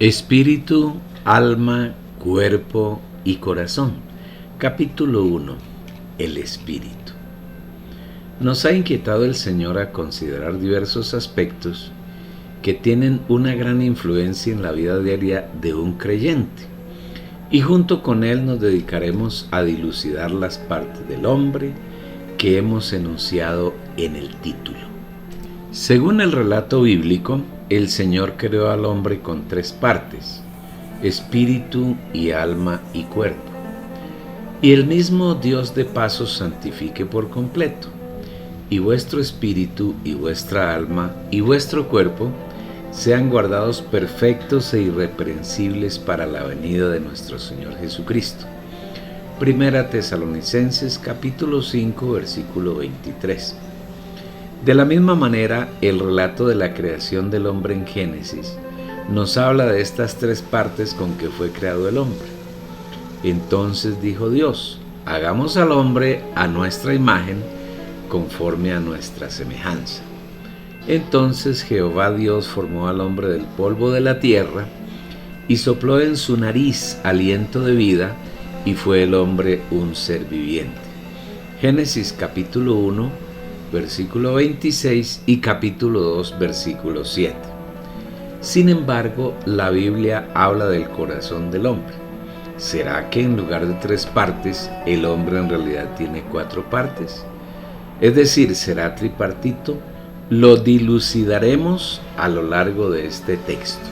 Espíritu, alma, cuerpo y corazón. Capítulo 1. El Espíritu. Nos ha inquietado el Señor a considerar diversos aspectos que tienen una gran influencia en la vida diaria de un creyente, y junto con Él nos dedicaremos a dilucidar las partes del hombre que hemos enunciado en el título. Según el relato bíblico, el Señor creó al hombre con tres partes: espíritu y alma y cuerpo. Y el mismo Dios de paso santifique por completo, y vuestro espíritu y vuestra alma y vuestro cuerpo sean guardados perfectos e irreprensibles para la venida de nuestro Señor Jesucristo. Primera Tesalonicenses capítulo 5 versículo 23. De la misma manera, el relato de la creación del hombre en Génesis nos habla de estas tres partes con que fue creado el hombre. Entonces dijo Dios: hagamos al hombre a nuestra imagen, conforme a nuestra semejanza. Entonces Jehová Dios formó al hombre del polvo de la tierra, y sopló en su nariz aliento de vida, y fue el hombre un ser viviente. Génesis capítulo 1 versículo 26 y capítulo 2 versículo 7. Sin embargo, la Biblia habla del corazón del hombre. ¿Será que en lugar de tres partes, el hombre en realidad tiene cuatro partes? Es decir, ¿será tripartito? Lo dilucidaremos a lo largo de este texto.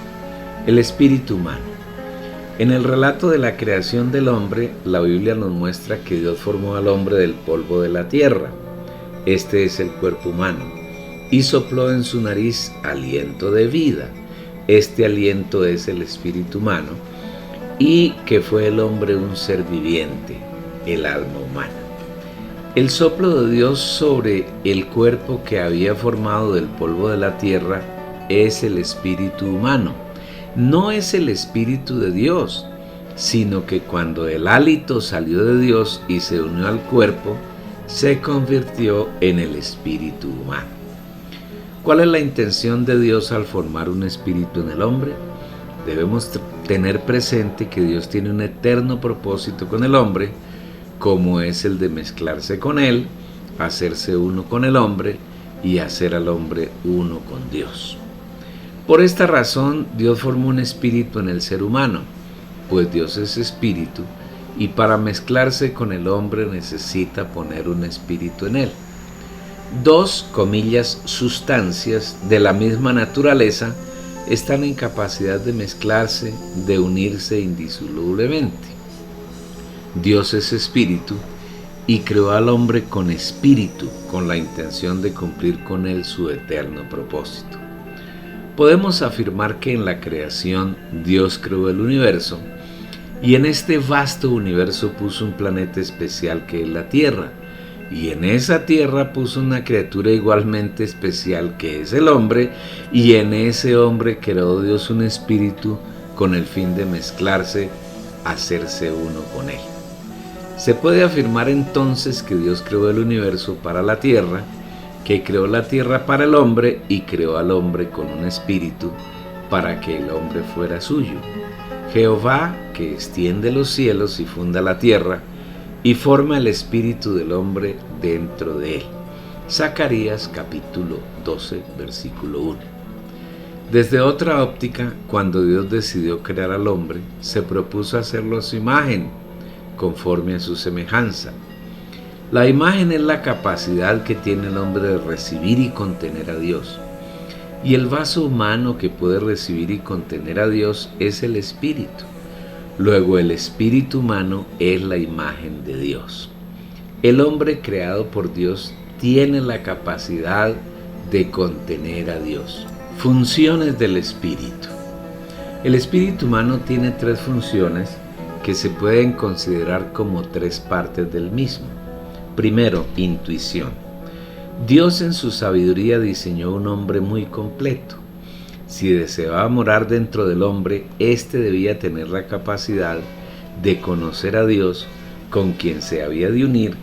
El espíritu humano. En el relato de la creación del hombre, la Biblia nos muestra que Dios formó al hombre del polvo de la tierra. Este es el cuerpo humano, y sopló en su nariz aliento de vida. Este aliento es el espíritu humano, y que fue el hombre un ser viviente, el alma humana. El soplo de Dios sobre el cuerpo que había formado del polvo de la tierra es el espíritu humano. No es el espíritu de Dios, sino que cuando el hálito salió de Dios y se unió al cuerpo, se convirtió en el espíritu humano. ¿Cuál es la intención de Dios al formar un espíritu en el hombre? Debemos tener presente que Dios tiene un eterno propósito con el hombre, como es el de mezclarse con Él, hacerse uno con el hombre y hacer al hombre uno con Dios. Por esta razón, Dios formó un espíritu en el ser humano, pues Dios es espíritu, y para mezclarse con el hombre necesita poner un espíritu en él. Dos, sustancias de la misma naturaleza están en capacidad de mezclarse, de unirse indisolublemente. Dios es espíritu y creó al hombre con espíritu, con la intención de cumplir con él su eterno propósito. Podemos afirmar que en la creación Dios creó el universo, y en este vasto universo puso un planeta especial que es la Tierra, y en esa Tierra puso una criatura igualmente especial que es el hombre, y en ese hombre creó Dios un espíritu con el fin de mezclarse, hacerse uno con él. Se puede afirmar entonces que Dios creó el universo para la Tierra, que creó la Tierra para el hombre y creó al hombre con un espíritu para que el hombre fuera suyo. Jehová, que extiende los cielos y funda la tierra, y forma el espíritu del hombre dentro de él. Zacarías capítulo 12, versículo 1. Desde otra óptica, cuando Dios decidió crear al hombre, se propuso hacerlo a su imagen, conforme a su semejanza. La imagen es la capacidad que tiene el hombre de recibir y contener a Dios. Y el vaso humano que puede recibir y contener a Dios es el espíritu. Luego el espíritu humano es la imagen de Dios. El hombre creado por Dios tiene la capacidad de contener a Dios. Funciones del espíritu. El espíritu humano tiene tres funciones que se pueden considerar como tres partes del mismo. Primero, intuición. Dios en su sabiduría diseñó un hombre muy completo. Si deseaba morar dentro del hombre, éste debía tener la capacidad de conocer a Dios, con quien se había de unir,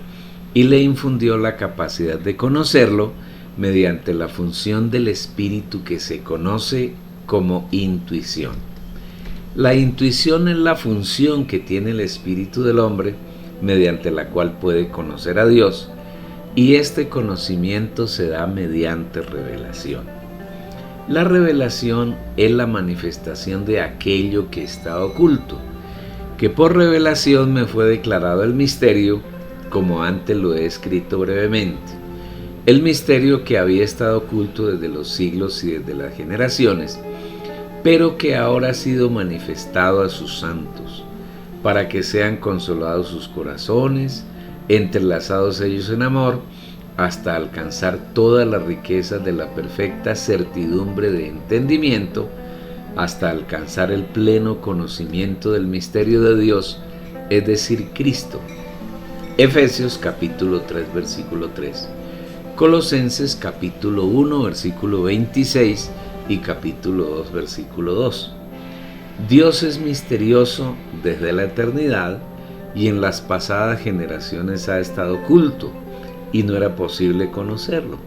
y le infundió la capacidad de conocerlo mediante la función del espíritu que se conoce como intuición. La intuición es la función que tiene el espíritu del hombre mediante la cual puede conocer a Dios, y este conocimiento se da mediante revelación. La revelación es la manifestación de aquello que está oculto, que por revelación me fue declarado el misterio, como antes lo he escrito brevemente. El misterio que había estado oculto desde los siglos y desde las generaciones, pero que ahora ha sido manifestado a sus santos, para que sean consolados sus corazones, entrelazados ellos en amor, hasta alcanzar todas las riquezas de la perfecta certidumbre de entendimiento, hasta alcanzar el pleno conocimiento del misterio de Dios, es decir, Cristo. Efesios capítulo 3, versículo 3. Colosenses capítulo 1, versículo 26 y capítulo 2, versículo 2. Dios es misterioso desde la eternidad y en las pasadas generaciones ha estado oculto y no era posible conocerlo,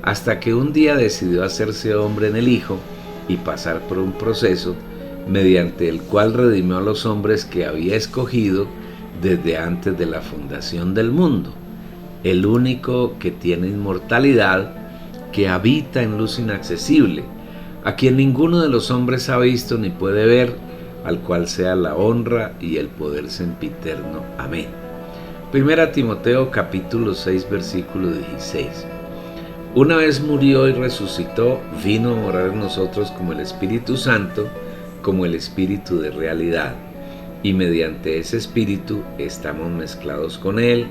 hasta que un día decidió hacerse hombre en el Hijo y pasar por un proceso mediante el cual redimió a los hombres que había escogido desde antes de la fundación del mundo, el único que tiene inmortalidad, que habita en luz inaccesible, a quien ninguno de los hombres ha visto ni puede ver, al cual sea la honra y el poder sempiterno. Amén. Primera Timoteo capítulo 6, versículo 16. Una vez murió y resucitó, vino a morar en nosotros como el Espíritu Santo, como el Espíritu de realidad, y mediante ese Espíritu estamos mezclados con Él,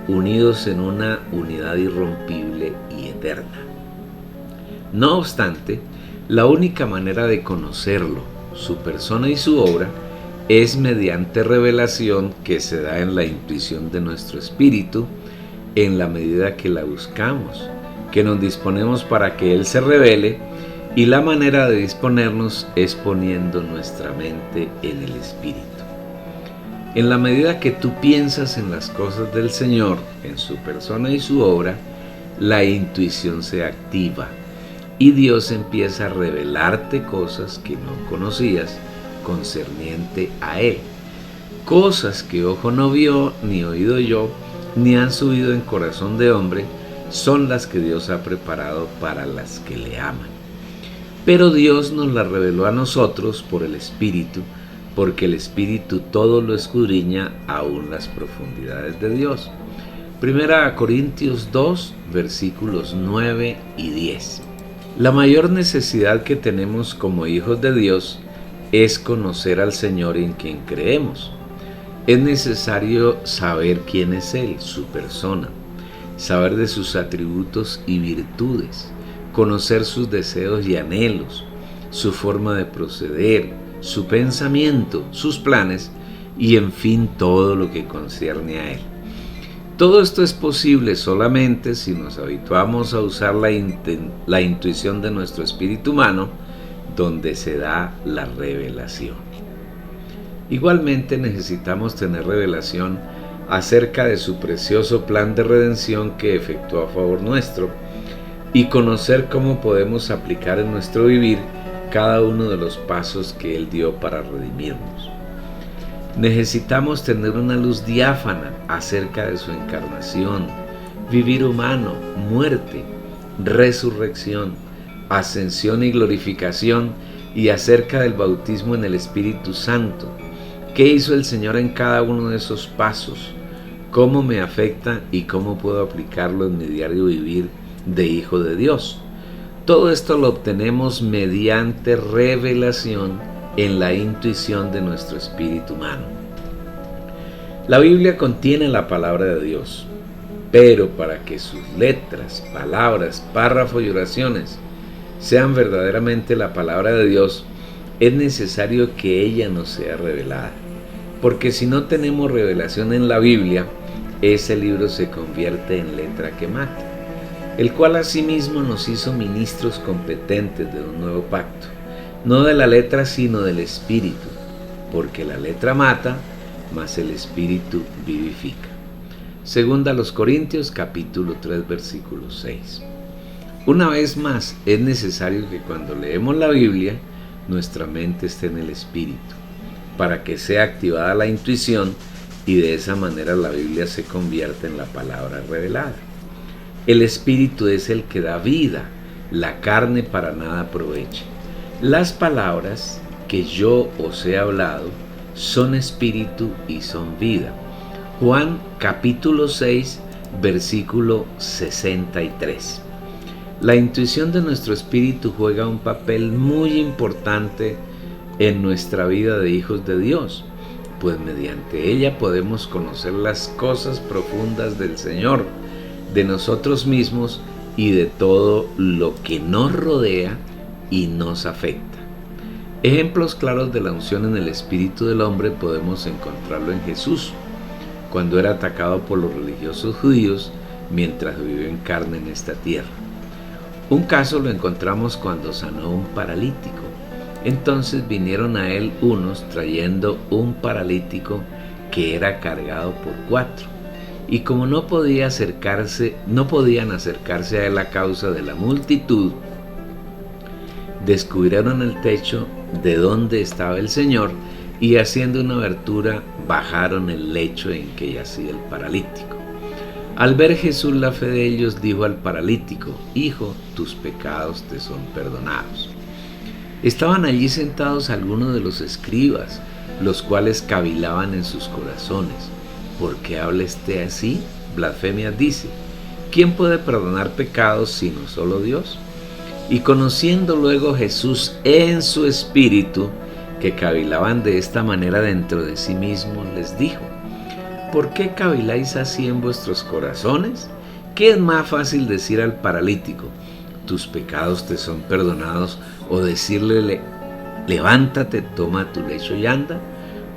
unidos en una unidad irrompible y eterna. No obstante, la única manera de conocerlo, su persona y su obra, es mediante revelación que se da en la intuición de nuestro espíritu, en la medida que la buscamos, que nos disponemos para que Él se revele, y la manera de disponernos es poniendo nuestra mente en el Espíritu. En la medida que tú piensas en las cosas del Señor, en su persona y su obra, la intuición se activa y Dios empieza a revelarte cosas que no conocías concerniente a Él. Cosas que ojo no vio, ni oído oyó, ni han subido en corazón de hombre, son las que Dios ha preparado para las que le aman. Pero Dios nos las reveló a nosotros por el Espíritu, porque el Espíritu todo lo escudriña, aún las profundidades de Dios. Primera Corintios 2, versículos 9 y 10. La mayor necesidad que tenemos como hijos de Dios es conocer al Señor en quien creemos. Es necesario saber quién es Él, su persona, saber de sus atributos y virtudes, conocer sus deseos y anhelos, su forma de proceder, su pensamiento, sus planes y en fin todo lo que concierne a Él. Todo esto es posible solamente si nos habituamos a usar la intuición de nuestro espíritu humano, donde se da la revelación. Igualmente necesitamos tener revelación acerca de su precioso plan de redención que efectuó a favor nuestro y conocer cómo podemos aplicar en nuestro vivir cada uno de los pasos que Él dio para redimirnos. Necesitamos tener una luz diáfana acerca de su encarnación, vivir humano, muerte, resurrección, ascensión y glorificación, y acerca del bautismo en el Espíritu Santo. ¿Qué hizo el Señor en cada uno de esos pasos? ¿Cómo me afecta y cómo puedo aplicarlo en mi diario vivir de hijo de Dios? Todo esto lo obtenemos mediante revelación en la intuición de nuestro espíritu humano. La Biblia contiene la palabra de Dios, pero para que sus letras, palabras, párrafos y oraciones sean verdaderamente la palabra de Dios, es necesario que ella nos sea revelada. Porque si no tenemos revelación en la Biblia, ese libro se convierte en letra que mata, el cual asimismo nos hizo ministros competentes de un nuevo pacto, no de la letra sino del Espíritu, porque la letra mata, mas el Espíritu vivifica. Segunda a los Corintios capítulo 3 versículo 6. Una vez más, es necesario que cuando leemos la Biblia nuestra mente esté en el Espíritu, para que sea activada la intuición y de esa manera la Biblia se convierte en la palabra revelada. El Espíritu es el que da vida, la carne para nada aprovecha. Las palabras que yo os he hablado son espíritu y son vida. Juan capítulo 6, versículo 63. La intuición de nuestro espíritu juega un papel muy importante en nuestra vida de hijos de Dios, pues mediante ella podemos conocer las cosas profundas del Señor, de nosotros mismos y de todo lo que nos rodea y nos afecta. Ejemplos claros de la unción en el espíritu del hombre podemos encontrarlo en Jesús, cuando era atacado por los religiosos judíos mientras vivió en carne en esta tierra. Un caso lo encontramos cuando sanó a un paralítico. Entonces vinieron a él unos trayendo un paralítico que era cargado por 4. Y como no podían acercarse a él a causa de la multitud, descubrieron el techo de donde estaba el Señor y haciendo una abertura bajaron el lecho en que yacía el paralítico. Al ver Jesús la fe de ellos, dijo al paralítico: Hijo, tus pecados te son perdonados. Estaban allí sentados algunos de los escribas, los cuales cavilaban en sus corazones: ¿por qué habla este así? Blasfemias dice. ¿Quién puede perdonar pecados sino solo Dios? Y conociendo luego Jesús en su espíritu que cavilaban de esta manera dentro de sí mismos, les dijo: ¿por qué caviláis así en vuestros corazones? ¿Qué es más fácil decir al paralítico: tus pecados te son perdonados, o decirle: levántate, toma tu lecho y anda?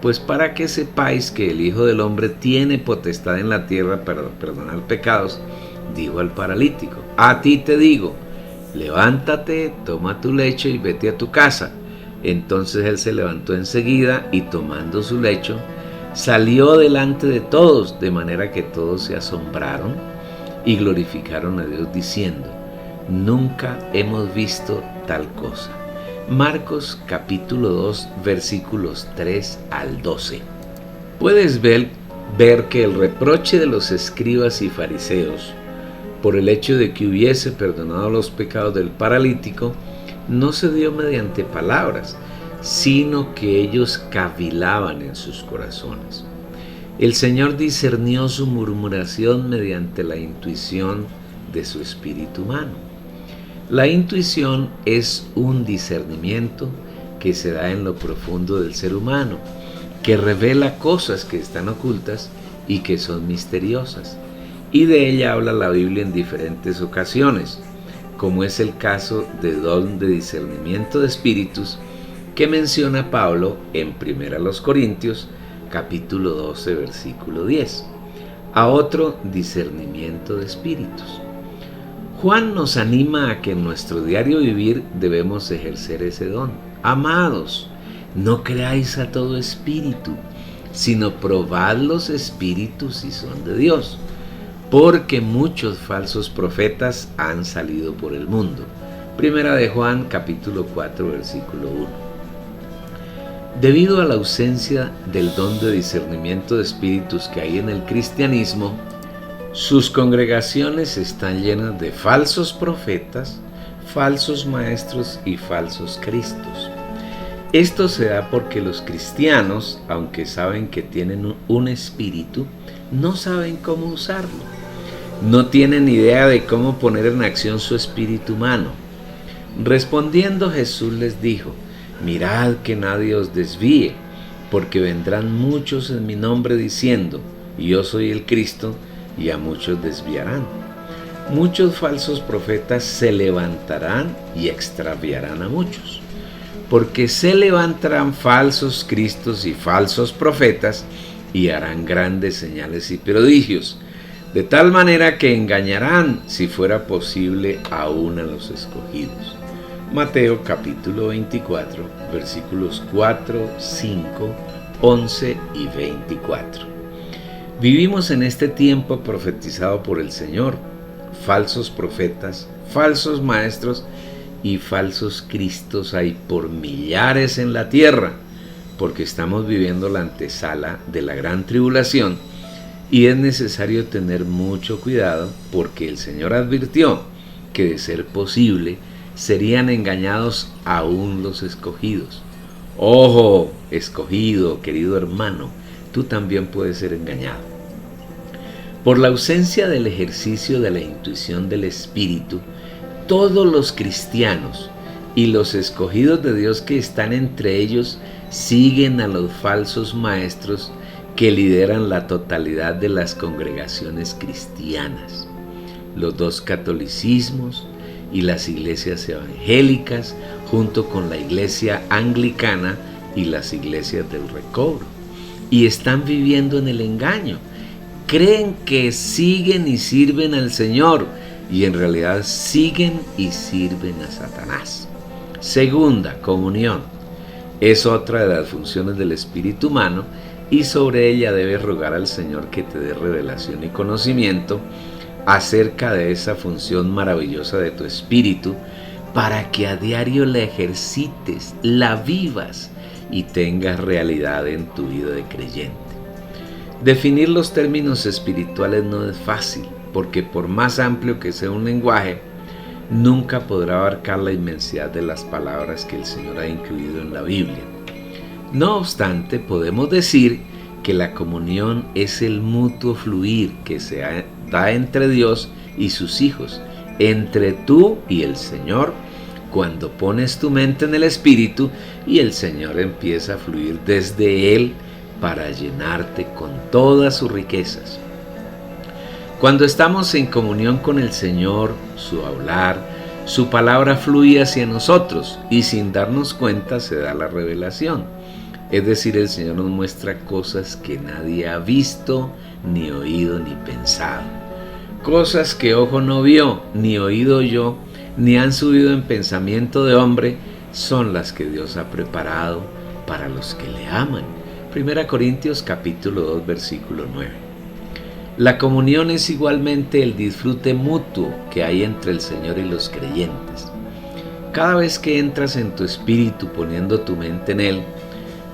Pues para que sepáis que el Hijo del Hombre tiene potestad en la tierra para perdonar pecados, dijo al paralítico: a ti te digo, levántate, toma tu lecho y vete a tu casa. Entonces él se levantó enseguida y tomando su lecho, salió delante de todos, de manera que todos se asombraron y glorificaron a Dios diciendo: nunca hemos visto tal cosa. Marcos capítulo 2 versículos 3 al 12. Puedes ver que el reproche de los escribas y fariseos por el hecho de que hubiese perdonado los pecados del paralítico no se dio mediante palabras, sino que ellos cavilaban en sus corazones. El Señor discernió su murmuración mediante la intuición de su espíritu humano. La intuición es un discernimiento que se da en lo profundo del ser humano, que revela cosas que están ocultas y que son misteriosas. Y de ella habla la Biblia en diferentes ocasiones, como es el caso de don de discernimiento de espíritus que menciona Pablo en 1 Corintios capítulo 12 versículo 10, a otro discernimiento de espíritus. Juan nos anima a que en nuestro diario vivir debemos ejercer ese don. Amados, no creáis a todo espíritu, sino probad los espíritus si son de Dios, porque muchos falsos profetas han salido por el mundo. Primera de Juan capítulo 4 versículo 1. Debido a la ausencia del don de discernimiento de espíritus que hay en el cristianismo, sus congregaciones están llenas de falsos profetas, falsos maestros y falsos cristos. Esto se da porque los cristianos, aunque saben que tienen un espíritu, no saben cómo usarlo. No tienen idea de cómo poner en acción su espíritu humano. Respondiendo, Jesús les dijo: mirad que nadie os desvíe, porque vendrán muchos en mi nombre diciendo: yo soy el Cristo, y a muchos desviarán. Muchos falsos profetas se levantarán y extraviarán a muchos, porque se levantarán falsos cristos y falsos profetas y harán grandes señales y prodigios, de tal manera que engañarán, si fuera posible, aún a los escogidos. Mateo capítulo 24 versículos 4, 5, 11 y 24. Vivimos en este tiempo profetizado por el Señor, falsos profetas, falsos maestros y falsos cristos hay por millares en la tierra, porque estamos viviendo la antesala de la gran tribulación y es necesario tener mucho cuidado porque el Señor advirtió que de ser posible serían engañados aún los escogidos. Ojo, escogido, querido hermano, tú también puedes ser engañado. Por la ausencia del ejercicio de la intuición del Espíritu, todos los cristianos y los escogidos de Dios que están entre ellos siguen a los falsos maestros que lideran la totalidad de las congregaciones cristianas, los dos catolicismos y las iglesias evangélicas, junto con la iglesia anglicana y las iglesias del recobro, y están viviendo en el engaño. Creen que siguen y sirven al Señor, y en realidad siguen y sirven a Satanás. Segunda, comunión. Es otra de las funciones del espíritu humano y sobre ella debes rogar al Señor que te dé revelación y conocimiento acerca de esa función maravillosa de tu espíritu para que a diario la ejercites, la vivas y tengas realidad en tu vida de creyente. Definir los términos espirituales no es fácil, porque por más amplio que sea un lenguaje, nunca podrá abarcar la inmensidad de las palabras que el Señor ha incluido en la Biblia. No obstante, podemos decir que la comunión es el mutuo fluir que se da entre Dios y sus hijos, entre tú y el Señor, cuando pones tu mente en el Espíritu y el Señor empieza a fluir desde Él para llenarte con todas sus riquezas. Cuando estamos en comunión con el Señor, su hablar, su palabra fluye hacia nosotros y sin darnos cuenta se da la revelación. Es decir, el Señor nos muestra cosas que nadie ha visto, ni oído, ni pensado. Cosas que ojo no vio, ni oído oyó, ni han subido en pensamiento de hombre, son las que Dios ha preparado para los que le aman. 1 Corintios capítulo 2, versículo 9. La comunión es igualmente el disfrute mutuo que hay entre el Señor y los creyentes. Cada vez que entras en tu espíritu poniendo tu mente en Él,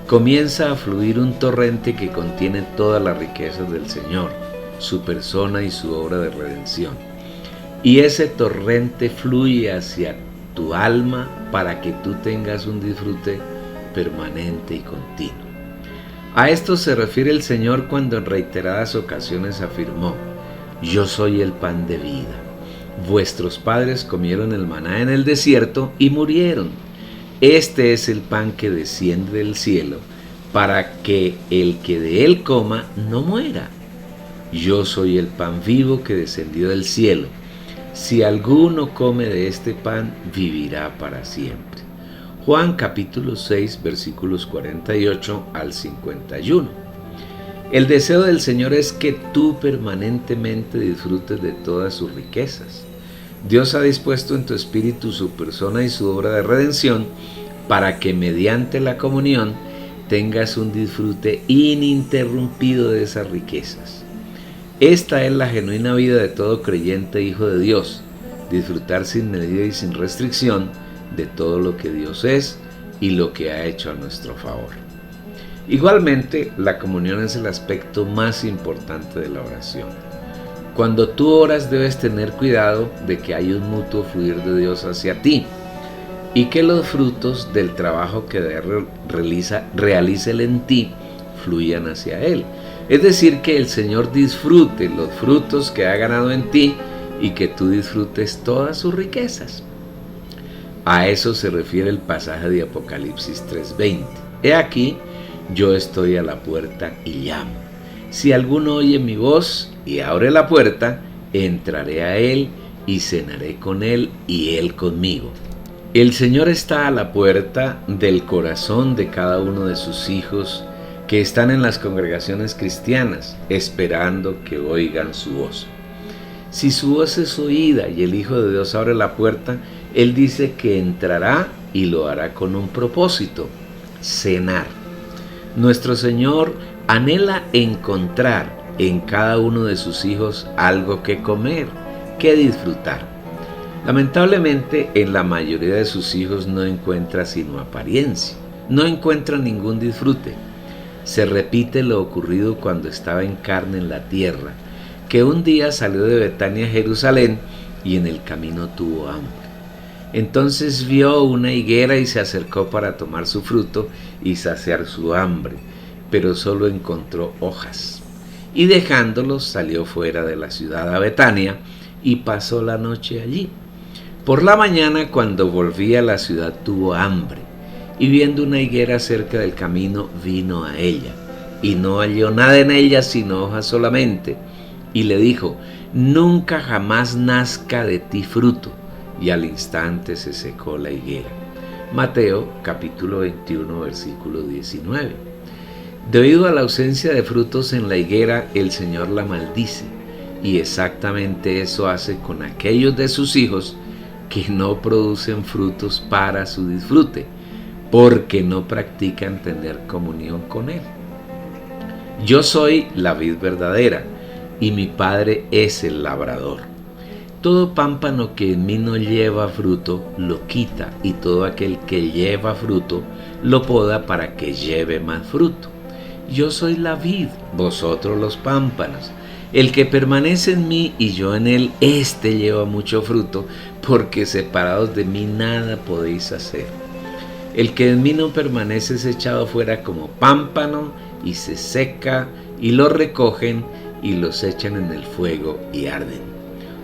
comienza a fluir un torrente que contiene todas las riquezas del Señor, su persona y su obra de redención. Y ese torrente fluye hacia tu alma para que tú tengas un disfrute permanente y continuo. A esto se refiere el Señor cuando en reiteradas ocasiones afirmó: yo soy el pan de vida. Vuestros padres comieron el maná en el desierto y murieron. Este es el pan que desciende del cielo, para que el que de él coma no muera. Yo soy el pan vivo que descendió del cielo. Si alguno come de este pan, vivirá para siempre. Juan capítulo 6, versículos 48 al 51. El deseo del Señor es que tú permanentemente disfrutes de todas sus riquezas. Dios ha dispuesto en tu espíritu su persona y su obra de redención para que mediante la comunión tengas un disfrute ininterrumpido de esas riquezas. Esta es la genuina vida de todo creyente hijo de Dios, disfrutar sin medida y sin restricción de todo lo que Dios es y lo que ha hecho a nuestro favor. Igualmente, la comunión es el aspecto más importante de la oración. Cuando tú oras debes tener cuidado de que hay un mutuo fluir de Dios hacia ti y que los frutos del trabajo que realiza Él en ti fluyan hacia Él. Es decir, que el Señor disfrute los frutos que ha ganado en ti y que tú disfrutes todas sus riquezas. A eso se refiere el pasaje de Apocalipsis 3:20. He aquí, yo estoy a la puerta y llamo. Si alguno oye mi voz y abre la puerta, entraré a él y cenaré con él y él conmigo. El Señor está a la puerta del corazón de cada uno de sus hijos que están en las congregaciones cristianas, esperando que oigan su voz. Si su voz es oída y el Hijo de Dios abre la puerta, Él dice que entrará y lo hará con un propósito: cenar. Nuestro Señor anhela encontrar en cada uno de sus hijos algo que comer, que disfrutar. Lamentablemente, en la mayoría de sus hijos no encuentra sino apariencia, no encuentra ningún disfrute. Se repite lo ocurrido cuando estaba en carne en la tierra, que un día salió de Betania a Jerusalén y en el camino tuvo hambre. Entonces vio una higuera y se acercó para tomar su fruto y saciar su hambre, pero solo encontró hojas. Y dejándolos salió fuera de la ciudad a Betania y pasó la noche allí. Por la mañana, cuando volvía a la ciudad, tuvo hambre, y viendo una higuera cerca del camino, vino a ella, y no halló nada en ella sino hojas solamente, y le dijo: nunca jamás nazca de ti fruto. Y al instante se secó la higuera. Mateo capítulo 21, versículo 19. Debido a la ausencia de frutos en la higuera, el Señor la maldice, y exactamente eso hace con aquellos de sus hijos que no producen frutos para su disfrute, porque no practican tener comunión con Él. Yo soy la vid verdadera, y mi Padre es el labrador. Todo pámpano que en mí no lleva fruto, lo quita, y todo aquel que lleva fruto, lo poda para que lleve más fruto. Yo soy la vid, vosotros los pámpanos. El que permanece en mí y yo en él, éste lleva mucho fruto, porque separados de mí nada podéis hacer. El que en mí no permanece es echado fuera como pámpano y se seca, y lo recogen y los echan en el fuego y arden.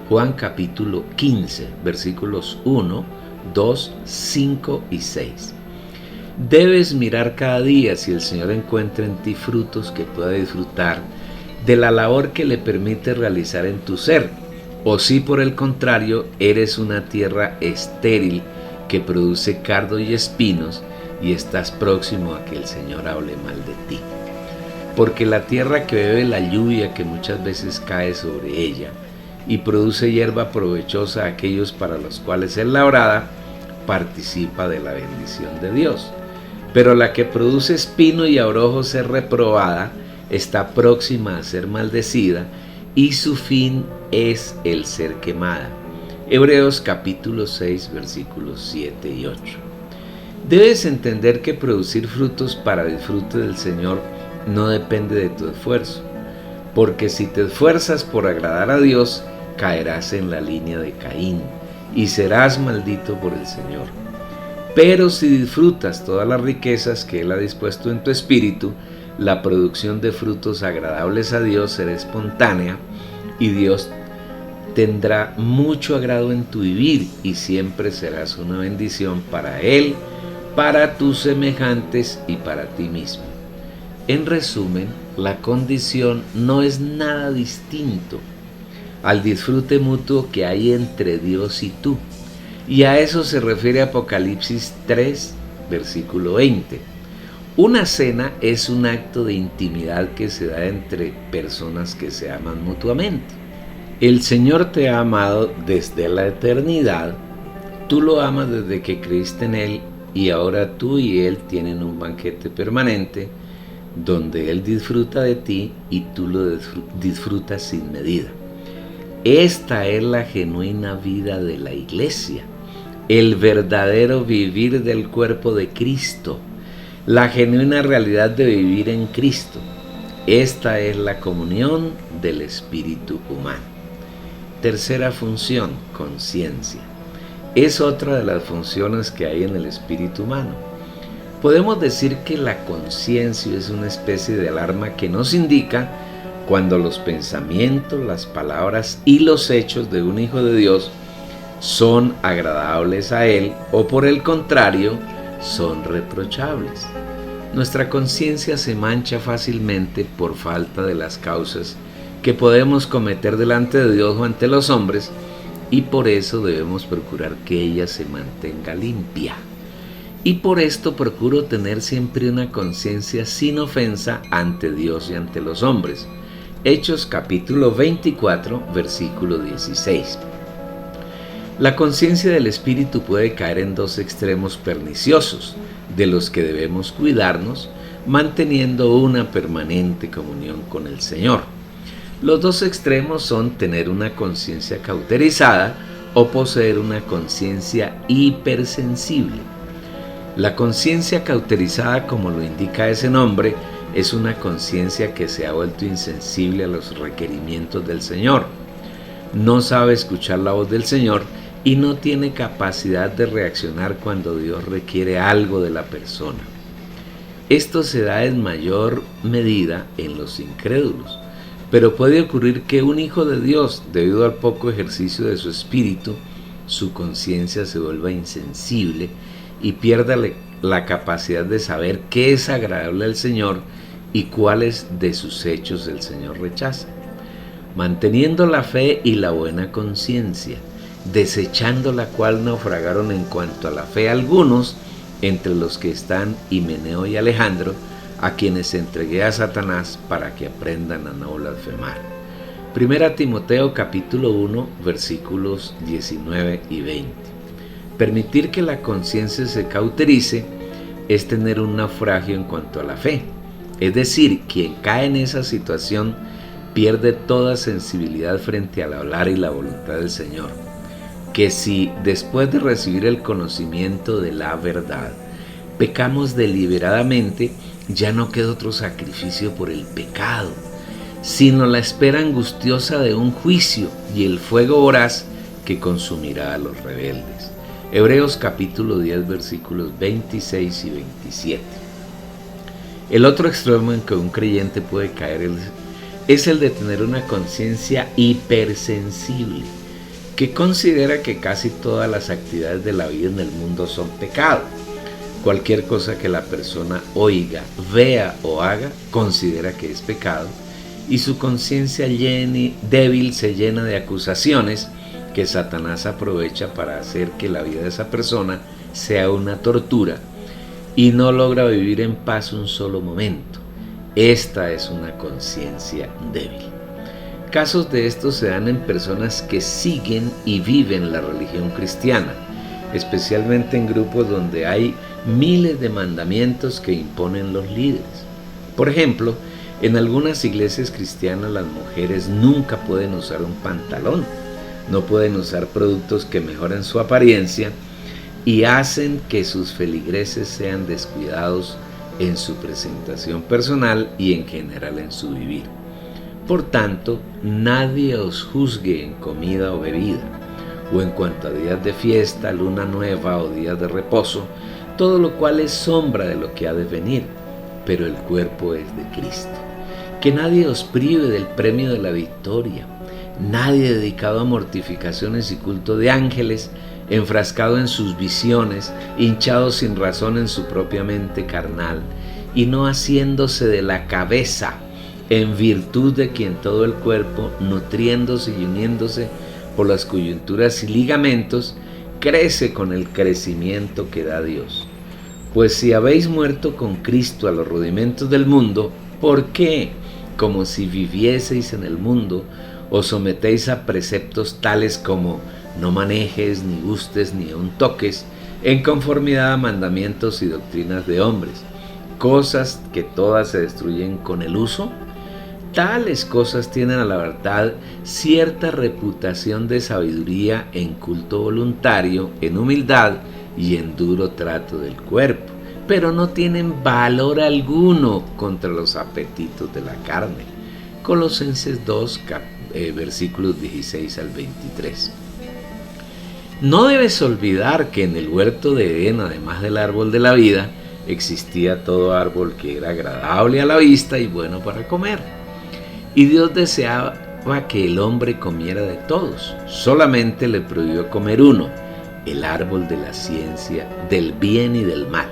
Juan capítulo 15, versículos 1, 2, 5 y 6. Debes mirar cada día si el Señor encuentra en ti frutos que pueda disfrutar de la labor que le permite realizar en tu ser, o si por el contrario eres una tierra estéril que produce cardo y espinos y estás próximo a que el Señor hable mal de ti. Porque la tierra que bebe la lluvia que muchas veces cae sobre ella y produce hierba provechosa a aquellos para los cuales es labrada, participa de la bendición de Dios. Pero la que produce espino y abrojos es reprobada, está próxima a ser maldecida, y su fin es el ser quemada. Hebreos capítulo 6, versículos 7 y 8. Debes entender que producir frutos para disfrute del Señor no depende de tu esfuerzo, porque si te esfuerzas por agradar a Dios, caerás en la línea de Caín y serás maldito por el Señor. Pero si disfrutas todas las riquezas que Él ha dispuesto en tu espíritu, la producción de frutos agradables a Dios será espontánea y Dios tendrá mucho agrado en tu vivir y siempre serás una bendición para Él, para tus semejantes y para ti mismo. En resumen, la condición no es nada distinto al disfrute mutuo que hay entre Dios y tú. Y a eso se refiere Apocalipsis 3, versículo 20. Una cena es un acto de intimidad que se da entre personas que se aman mutuamente. El Señor te ha amado desde la eternidad, tú lo amas desde que creíste en Él y ahora tú y Él tienen un banquete permanente donde Él disfruta de ti y tú lo disfrutas sin medida. Esta es la genuina vida de la iglesia, el verdadero vivir del cuerpo de Cristo, la genuina realidad de vivir en Cristo. Esta es la comunión del espíritu humano. Tercera función, conciencia. Es otra de las funciones que hay en el espíritu humano. Podemos decir que la conciencia es una especie de alarma que nos indica cuando los pensamientos, las palabras y los hechos de un hijo de Dios son agradables a Él o por el contrario son reprochables. Nuestra conciencia se mancha fácilmente por falta de las causas que podemos cometer delante de Dios o ante los hombres, y por eso debemos procurar que ella se mantenga limpia. Y por esto procuro tener siempre una conciencia sin ofensa ante Dios y ante los hombres. Hechos capítulo 24, versículo 16. La conciencia del espíritu puede caer en dos extremos perniciosos, de los que debemos cuidarnos, manteniendo una permanente comunión con el Señor. Los dos extremos son tener una conciencia cauterizada o poseer una conciencia hipersensible. La conciencia cauterizada, como lo indica ese nombre, es una conciencia que se ha vuelto insensible a los requerimientos del Señor. No sabe escuchar la voz del Señor y no tiene capacidad de reaccionar cuando Dios requiere algo de la persona. Esto se da en mayor medida en los incrédulos, pero puede ocurrir que un hijo de Dios, debido al poco ejercicio de su espíritu, su conciencia se vuelva insensible y pierda la capacidad de saber qué es agradable al Señor y cuáles de sus hechos el Señor rechaza. Manteniendo la fe y la buena conciencia, desechando la cual naufragaron en cuanto a la fe algunos, entre los que están Himeneo y Alejandro, a quienes entregué a Satanás para que aprendan a no blasfemar. 1 Timoteo capítulo 1 versículos 19 y 20. Permitir que la conciencia se cauterice es tener un naufragio en cuanto a la fe. Es decir, quien cae en esa situación pierde toda sensibilidad frente al hablar y la voluntad del Señor. Que si después de recibir el conocimiento de la verdad pecamos deliberadamente, ya no queda otro sacrificio por el pecado, sino la espera angustiosa de un juicio y el fuego voraz que consumirá a los rebeldes. Hebreos capítulo 10 versículos 26 y 27. El otro extremo en que un creyente puede caer es el de tener una conciencia hipersensible, que considera que casi todas las actividades de la vida en el mundo son pecado. Cualquier cosa que la persona oiga, vea o haga, considera que es pecado, y su conciencia débil se llena de acusaciones que Satanás aprovecha para hacer que la vida de esa persona sea una tortura y no logra vivir en paz un solo momento. Esta es una conciencia débil. Casos de estos se dan en personas que siguen y viven la religión cristiana, especialmente en grupos donde hay miles de mandamientos que imponen los líderes. Por ejemplo, en algunas iglesias cristianas las mujeres nunca pueden usar un pantalón, no pueden usar productos que mejoren su apariencia y hacen que sus feligreses sean descuidados en su presentación personal y en general en su vivir. Por tanto, nadie os juzgue en comida o bebida, o en cuanto a días de fiesta, luna nueva o días de reposo, todo lo cual es sombra de lo que ha de venir, pero el cuerpo es de Cristo. Que nadie os prive del premio de la victoria, nadie dedicado a mortificaciones y culto de ángeles, enfrascado en sus visiones, hinchado sin razón en su propia mente carnal, y no haciéndose de la cabeza, en virtud de quien todo el cuerpo, nutriéndose y uniéndose por las coyunturas y ligamentos, crece con el crecimiento que da Dios. Pues si habéis muerto con Cristo a los rudimentos del mundo, ¿por qué, como si vivieseis en el mundo, os sometéis a preceptos tales como no manejes, ni gustes, ni aun toques, en conformidad a mandamientos y doctrinas de hombres, cosas que todas se destruyen con el uso? Tales cosas tienen a la verdad cierta reputación de sabiduría en culto voluntario, en humildad y en duro trato del cuerpo, pero no tienen valor alguno contra los apetitos de la carne. Colosenses 2, versículos 16 al 23. No debes olvidar que en el huerto de Edén, además del árbol de la vida, existía todo árbol que era agradable a la vista y bueno para comer. Y Dios deseaba que el hombre comiera de todos, solamente le prohibió comer uno, el árbol de la ciencia del bien y del mal.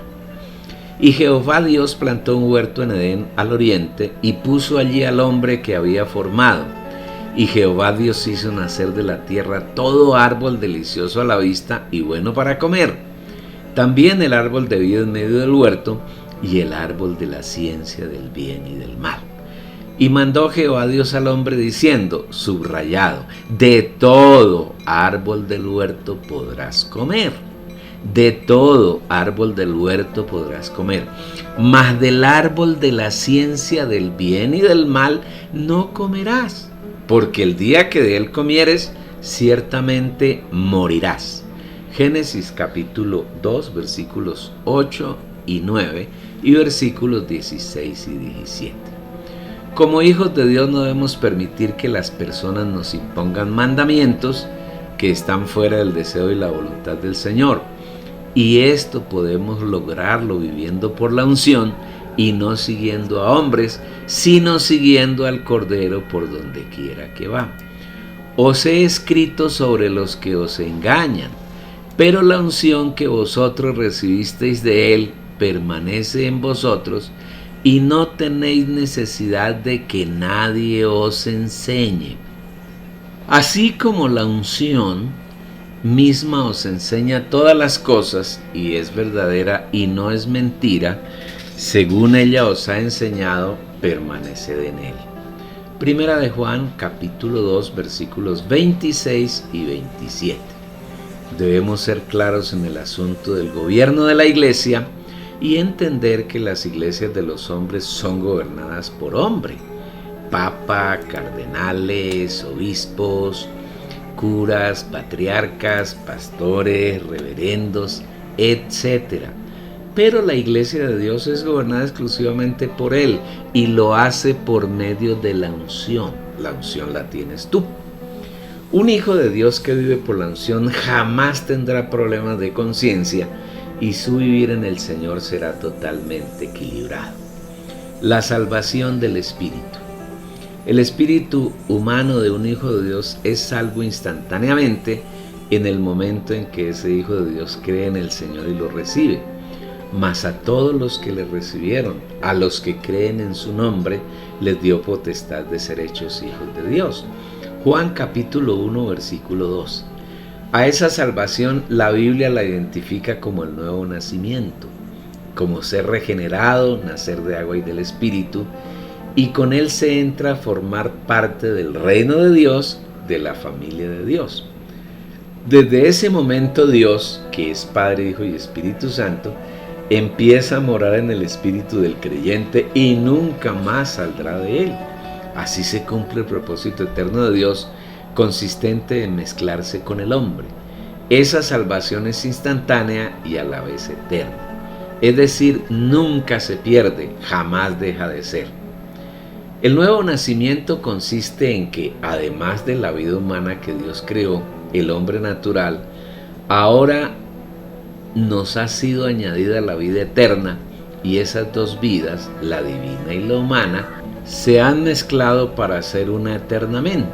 Y Jehová Dios plantó un huerto en Edén al oriente y puso allí al hombre que había formado. Y Jehová Dios hizo nacer de la tierra todo árbol delicioso a la vista y bueno para comer. También el árbol de vida en medio del huerto y el árbol de la ciencia del bien y del mal. Y mandó Jehová Dios al hombre diciendo, subrayado, de todo árbol del huerto podrás comer. De todo árbol del huerto podrás comer, mas del árbol de la ciencia del bien y del mal no comerás, porque el día que de él comieres, ciertamente morirás. Génesis capítulo 2, versículos 8 y 9 y versículos 16 y 17. Como hijos de Dios no debemos permitir que las personas nos impongan mandamientos que están fuera del deseo y la voluntad del Señor. Y esto podemos lograrlo viviendo por la unción y no siguiendo a hombres, sino siguiendo al Cordero por donde quiera que va. Os he escrito sobre los que os engañan, pero la unción que vosotros recibisteis de Él permanece en vosotros y no tenéis necesidad de que nadie os enseñe. Así como la unción misma os enseña todas las cosas y es verdadera y no es mentira, según ella os ha enseñado, permaneced en Él. Primera de Juan capítulo 2 versículos 26 y 27. Debemos ser claros en el asunto del gobierno de la iglesia y entender que las iglesias de los hombres son gobernadas por hombre: papa, cardenales, obispos, curas, patriarcas, pastores, reverendos, etc. Pero la iglesia de Dios es gobernada exclusivamente por Él y lo hace por medio de la unción. La unción la tienes tú. Un hijo de Dios que vive por la unción jamás tendrá problemas de conciencia y su vivir en el Señor será totalmente equilibrado. La salvación del espíritu. El espíritu humano de un hijo de Dios es salvo instantáneamente en el momento en que ese hijo de Dios cree en el Señor y lo recibe. Mas a todos los que le recibieron, a los que creen en su nombre, les dio potestad de ser hechos hijos de Dios. Juan capítulo 1 versículo 2. A esa salvación la Biblia la identifica como el nuevo nacimiento, como ser regenerado, nacer de agua y del Espíritu, y con él se entra a formar parte del reino de Dios, de la familia de Dios. Desde ese momento Dios, que es Padre, Hijo y Espíritu Santo, empieza a morar en el espíritu del creyente y nunca más saldrá de él. Así se cumple el propósito eterno de Dios, consistente en mezclarse con el hombre. Esa salvación es instantánea y a la vez eterna. Es decir, nunca se pierde, jamás deja de ser. El nuevo nacimiento consiste en que, además de la vida humana que Dios creó, el hombre natural, ahora nos ha sido añadida la vida eterna, y esas dos vidas, la divina y la humana, se han mezclado para ser una eternamente.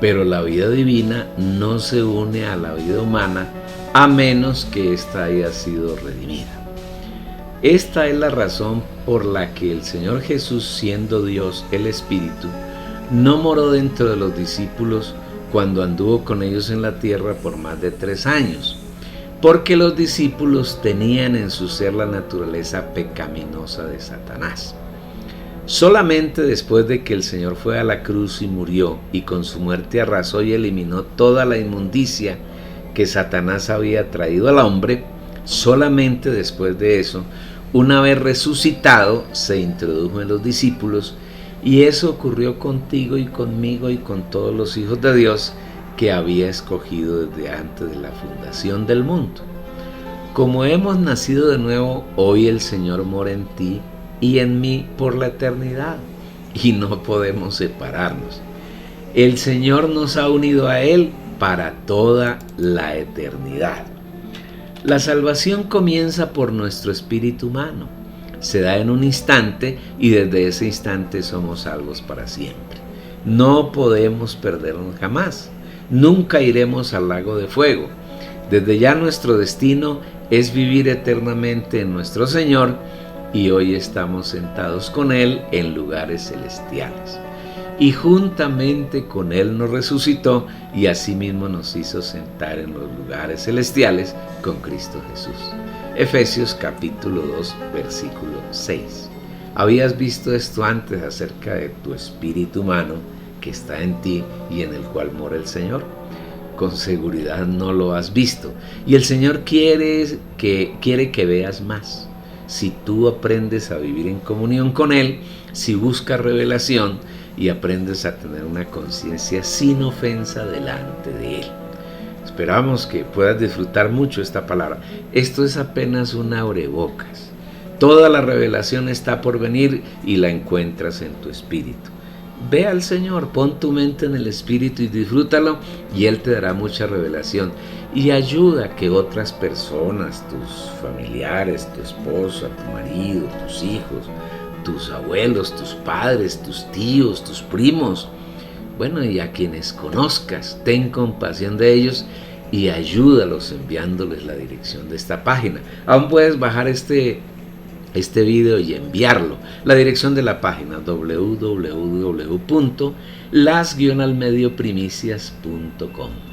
Pero la vida divina no se une a la vida humana a menos que ésta haya sido redimida. Esta es la razón por la que el Señor Jesús, siendo Dios el Espíritu, no moró dentro de los discípulos cuando anduvo con ellos en la tierra por más de 3 años, porque los discípulos tenían en su ser la naturaleza pecaminosa de Satanás. Solamente después de que el Señor fue a la cruz y murió, y con su muerte arrasó y eliminó toda la inmundicia que Satanás había traído al hombre, solamente después de eso, una vez resucitado, se introdujo en los discípulos, y eso ocurrió contigo y conmigo y con todos los hijos de Dios que había escogido desde antes de la fundación del mundo. Como hemos nacido de nuevo, hoy el Señor mora en ti y en mí por la eternidad, y no podemos separarnos. El Señor nos ha unido a Él para toda la eternidad. La salvación comienza por nuestro espíritu humano, se da en un instante y desde ese instante somos salvos para siempre. No podemos perdernos jamás, nunca iremos al lago de fuego. Desde ya nuestro destino es vivir eternamente en nuestro Señor, y hoy estamos sentados con Él en lugares celestiales. Y juntamente con Él nos resucitó y asimismo nos hizo sentar en los lugares celestiales con Cristo Jesús. Efesios capítulo 2 versículo 6. ¿Habías visto esto antes acerca de tu espíritu humano que está en ti y en el cual mora el Señor? Con seguridad no lo has visto, y el Señor quiere que veas más. Si tú aprendes a vivir en comunión con Él, si buscas revelación, y aprendes a tener una conciencia sin ofensa delante de Él. Esperamos que puedas disfrutar mucho esta palabra. Esto es apenas un abrebocas. Toda la revelación está por venir y la encuentras en tu espíritu. Ve al Señor, pon tu mente en el Espíritu y disfrútalo, y Él te dará mucha revelación. Y ayuda a que otras personas, tus familiares, tu esposa, tu marido, tus hijos, tus abuelos, tus padres, tus tíos, tus primos, bueno, y a quienes conozcas, ten compasión de ellos y ayúdalos enviándoles la dirección de esta página. Aún puedes bajar este video y enviarlo. La dirección de la página www.las-almedioprimicias.com.